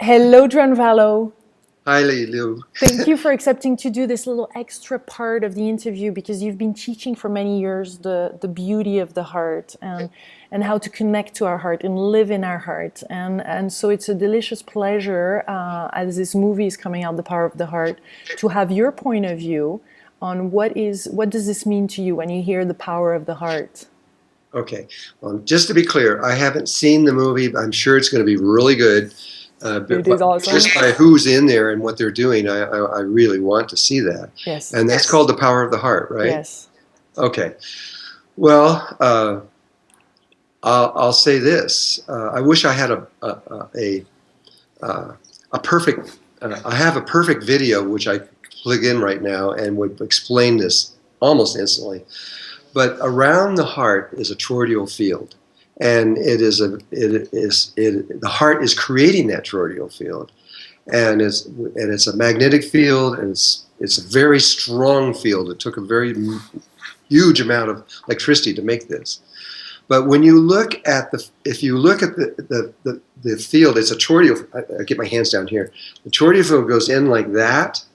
Hello, Drunvalo. Hi, Lilou. Thank you for accepting to do this little extra part of the interview because you've been teaching for many years the beauty of the heart and how to connect to our heart and live in our heart. And so it's a delicious pleasure, as this movie is coming out, The Power of the Heart, to have your point of view on what does this mean to you when you hear the power of the heart? Okay, well, just to be clear, I haven't seen the movie, but I'm sure it's going to be really good. It is awesome. Just by who's in there and what they're doing, I really want to see that. Yes. And that's called The Power of the Heart, right? Yes. Okay. Well, I'll say this. I wish I had a perfect. I have a perfect video which I plug in right now and would explain this almost instantly. But around the heart is a toroidal field. And the heart is creating that toroidal field, and it's a magnetic field, and it's a very strong field. It took a very huge amount of electricity to make this. But when you look at if you look at the field, it's a toroidal. I get my hands down here. The toroidal field goes in like that,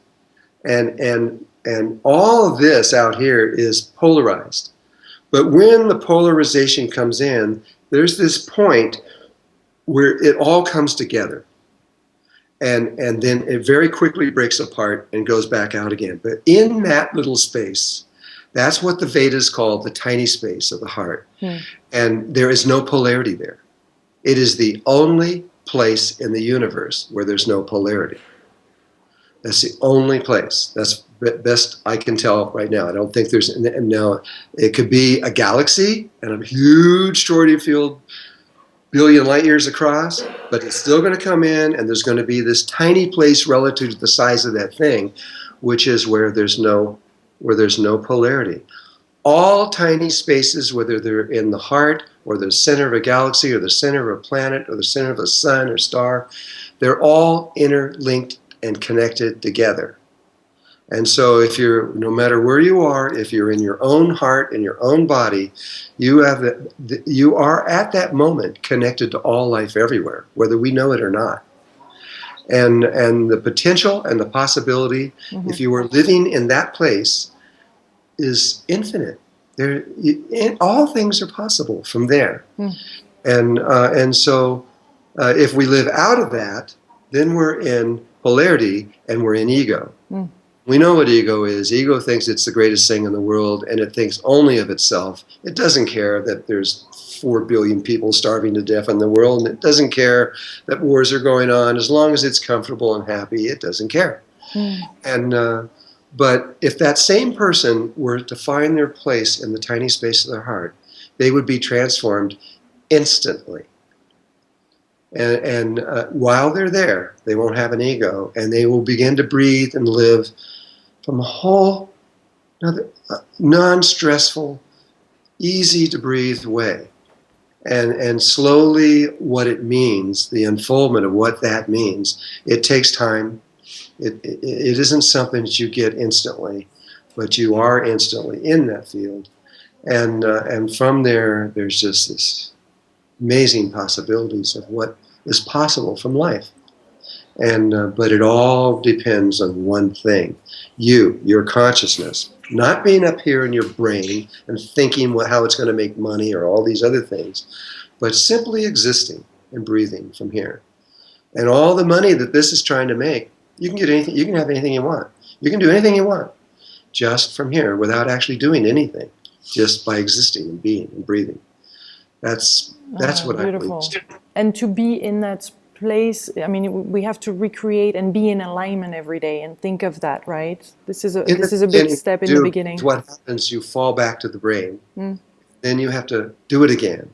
and all of this out here is polarized. But when the polarization comes in, there's this point where it all comes together. And then it very quickly breaks apart and goes back out again. But in that little space, that's what the Vedas call the tiny space of the heart. And there is no polarity there. It is the only place in the universe where there's no polarity. That's the only place. That's best I can tell right now. I don't think there's, and now it could be a galaxy and a huge toroidal field, billion light years across, but it's still going to come in, and there's going to be this tiny place relative to the size of that thing, which is where there's no polarity. All tiny spaces, whether they're in the heart or the center of a galaxy or the center of a planet or the center of a sun or star, they're all interlinked and connected together. And so no matter where you are, if you're in your own heart, in your own body, you are at that moment connected to all life everywhere, whether we know it or not. And the potential and the possibility, if you were living in that place, is infinite. All things are possible from there. And so if we live out of that, then we're in polarity and we're in ego. We know what ego is. Ego thinks it's the greatest thing in the world, and it thinks only of itself. It doesn't care that there's 4 billion people starving to death in the world, and it doesn't care that wars are going on. As long as it's comfortable and happy, it doesn't care. But if that same person were to find their place in the tiny space of their heart, they would be transformed instantly. And while they're there, they won't have an ego, and they will begin to breathe and live from a whole non-stressful, easy to breathe way. And slowly what it means, the unfoldment of what that means, it takes time. It isn't something that you get instantly, but you are instantly in that field. And from there, there's just this amazing possibilities of what is possible from life. But it all depends on one thing: your consciousness, not being up here in your brain and thinking how it's going to make money or all these other things, but simply existing and breathing from here. And all the money that this is trying to make, you can get anything, you can have anything you want. You can do anything you want just from here without actually doing anything, just by existing and being and breathing. That's what beautiful. I believe. And to be in that place, I mean, we have to recreate and be in alignment every day and think of that, right? This is a big step in the beginning. What happens, you fall back to the brain. Then you have to do it again.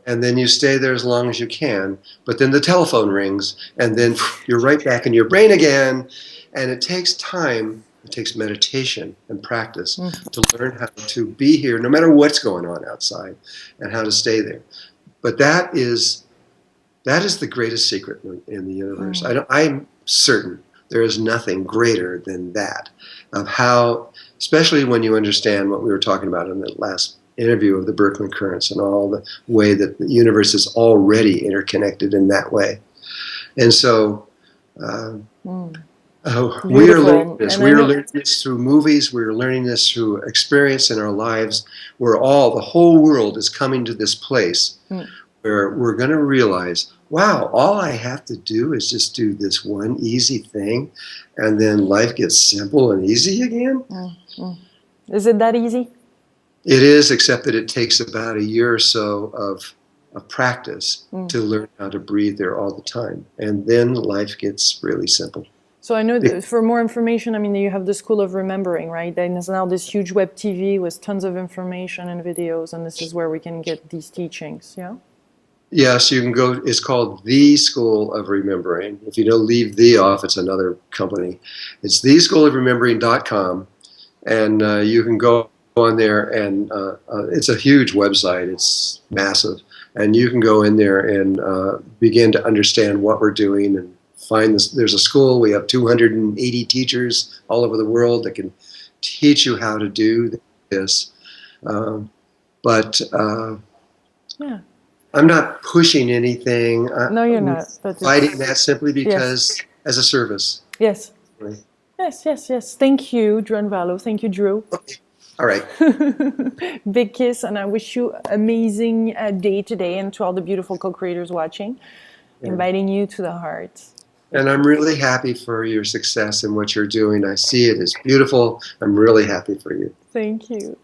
And then you stay there as long as you can. But then the telephone rings, and then you're right back in your brain again. And it takes time. It takes meditation and practice to learn how to be here, no matter what's going on outside, and how to stay there. But that is the greatest secret in the universe. I'm certain there is nothing greater than that, of how, especially when you understand what we were talking about in the last interview of the Berkman currents and all the way that the universe is already interconnected in that way. And so we are learning Beautiful. this. And We I are know, learning this through movies. We are learning this through experience in our lives, where the whole world is coming to this place where we're going to realize, wow, all I have to do is just do this one easy thing, and then life gets simple and easy again. is it that easy? It is, except that it takes about a year or so of practice to learn how to breathe there all the time. And then life gets really simple. So I know that for more information, I mean, you have the School of Remembering, right? And there's now this huge web TV with tons of information and videos, and this is where we can get these teachings, yeah? Yes, you can go. It's called The School of Remembering. If you don't leave the off, it's another company. It's theschoolofremembering.com, and you can go on there, and it's a huge website. It's massive, and you can go in there and begin to understand what we're doing and find this. There's a school. We have 280 teachers all over the world that can teach you how to do this. Yeah. I'm not pushing anything. No, you're I'm not. But fighting that simply yes. because as a service. Yes. Right. Yes. Thank you, Drunvalo. Thank you, Drew. All right. Big kiss, and I wish you amazing day today, and to all the beautiful co-creators watching, inviting you to the heart. And I'm really happy for your success in what you're doing. I see it as beautiful. I'm really happy for you. Thank you.